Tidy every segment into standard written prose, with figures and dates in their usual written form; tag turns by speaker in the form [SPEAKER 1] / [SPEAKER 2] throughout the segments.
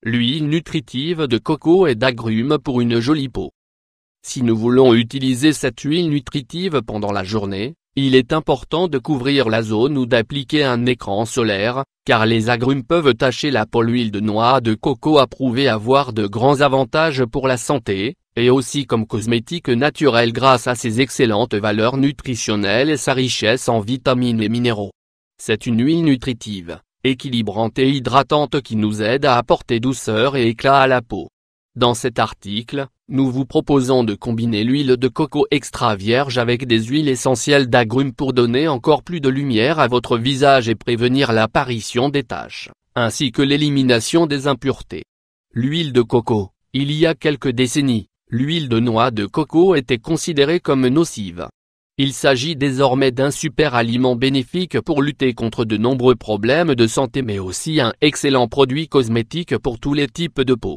[SPEAKER 1] l'huile nutritive de coco et d'agrumes pour une jolie peau. Si nous voulons utiliser cette huile nutritive pendant la journée, il est important de couvrir la zone ou d'appliquer un écran solaire, car les agrumes peuvent tacher la peau. L'huile de noix de coco a prouvé avoir de grands avantages pour la santé, et aussi comme cosmétique naturel grâce à ses excellentes valeurs nutritionnelles et sa richesse en vitamines et minéraux. C'est une huile nutritive, équilibrante et hydratante qui nous aide à apporter douceur et éclat à la peau. Dans cet article, nous vous proposons de combiner l'huile de coco extra vierge avec des huiles essentielles d'agrumes pour donner encore plus de lumière à votre visage et prévenir l'apparition des taches, ainsi que l'élimination des impuretés. L'huile de coco. Il y a quelques décennies, l'huile de noix de coco était considérée comme nocive. Il s'agit désormais d'un super aliment bénéfique pour lutter contre de nombreux problèmes de santé mais aussi un excellent produit cosmétique pour tous les types de peau.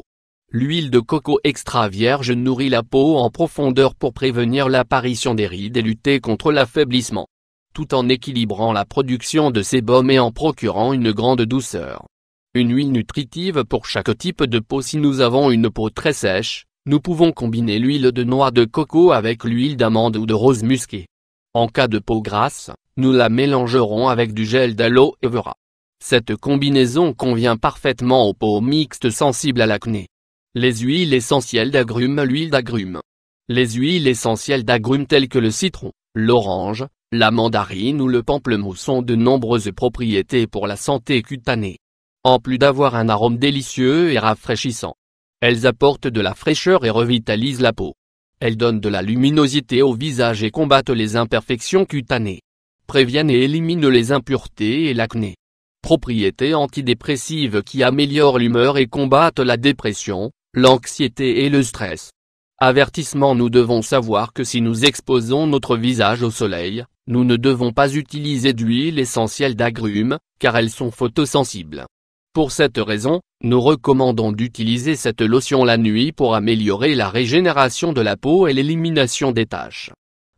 [SPEAKER 1] L'huile de coco extra vierge nourrit la peau en profondeur pour prévenir l'apparition des rides et lutter contre l'affaiblissement, tout en équilibrant la production de sébum et en procurant une grande douceur. Une huile nutritive pour chaque type de peau. Si nous avons une peau très sèche, nous pouvons combiner l'huile de noix de coco avec l'huile d'amande ou de rose musquée. En cas de peau grasse, nous la mélangerons avec du gel d'aloe vera. Cette combinaison convient parfaitement aux peaux mixtes sensibles à l'acné. Les huiles essentielles d'agrumes. L'huile d'agrumes. Les huiles essentielles d'agrumes telles que le citron, l'orange, la mandarine ou le pamplemousse ont de nombreuses propriétés pour la santé cutanée. En plus d'avoir un arôme délicieux et rafraîchissant, elles apportent de la fraîcheur et revitalisent la peau. Elles donnent de la luminosité au visage et combattent les imperfections cutanées. Préviennent et éliminent les impuretés et l'acné. Propriétés antidépressives qui améliorent l'humeur et combattent la dépression, l'anxiété et le stress. Avertissement. Nous devons savoir que si nous exposons notre visage au soleil, nous ne devons pas utiliser d'huile essentielle d'agrumes, car elles sont photosensibles. Pour cette raison, nous recommandons d'utiliser cette lotion la nuit pour améliorer la régénération de la peau et l'élimination des taches.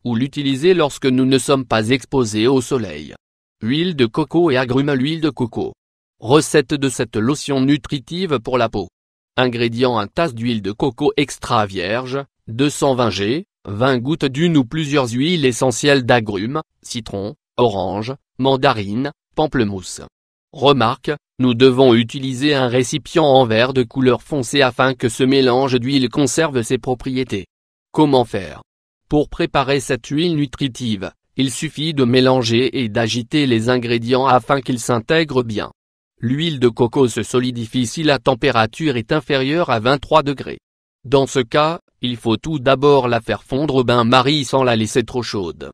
[SPEAKER 1] Ou l'utiliser lorsque nous ne sommes pas exposés au soleil. Huile de coco et agrumes. L'huile de coco. Recette de cette lotion nutritive pour la peau. Ingrédients: 1 tasse d'huile de coco extra vierge, 220 g, 20 gouttes d'une ou plusieurs huiles essentielles d'agrumes, citron, orange, mandarine, pamplemousse. Remarque, nous devons utiliser un récipient en verre de couleur foncée afin que ce mélange d'huile conserve ses propriétés. Comment faire? Pour préparer cette huile nutritive, il suffit de mélanger et d'agiter les ingrédients afin qu'ils s'intègrent bien. L'huile de coco se solidifie si la température est inférieure à 23 degrés. Dans ce cas, il faut tout d'abord la faire fondre au bain-marie sans la laisser trop chaude.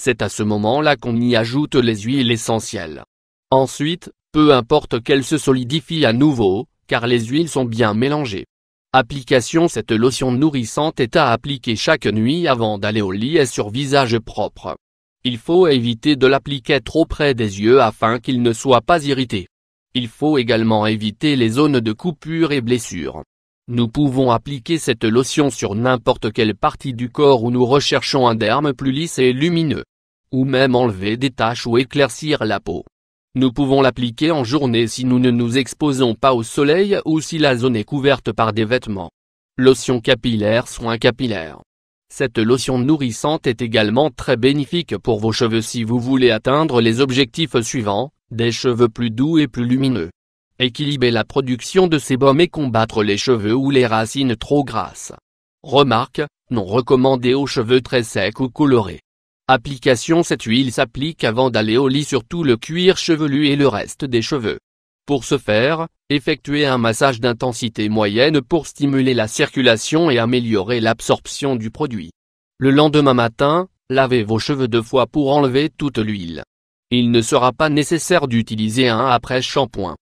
[SPEAKER 1] C'est à ce moment-là qu'on y ajoute les huiles essentielles. Ensuite, peu importe qu'elle se solidifie à nouveau, car les huiles sont bien mélangées. Application: cette lotion nourrissante est à appliquer chaque nuit avant d'aller au lit et sur visage propre. Il faut éviter de l'appliquer trop près des yeux afin qu'il ne soit pas irrité. Il faut également éviter les zones de coupure et blessures. Nous pouvons appliquer cette lotion sur n'importe quelle partie du corps où nous recherchons un derme plus lisse et lumineux. Ou même enlever des taches ou éclaircir la peau. Nous pouvons l'appliquer en journée si nous ne nous exposons pas au soleil ou si la zone est couverte par des vêtements. Lotion capillaire. Soin capillaire. Cette lotion nourrissante est également très bénéfique pour vos cheveux si vous voulez atteindre les objectifs suivants, des cheveux plus doux et plus lumineux. Équilibrer la production de sébum et combattre les cheveux ou les racines trop grasses. Remarque, non recommandé aux cheveux très secs ou colorés. Application: cette huile s'applique avant d'aller au lit sur tout le cuir chevelu et le reste des cheveux. Pour ce faire, effectuez un massage d'intensité moyenne pour stimuler la circulation et améliorer l'absorption du produit. Le lendemain matin, lavez vos cheveux 2 fois pour enlever toute l'huile. Il ne sera pas nécessaire d'utiliser un après-shampoing.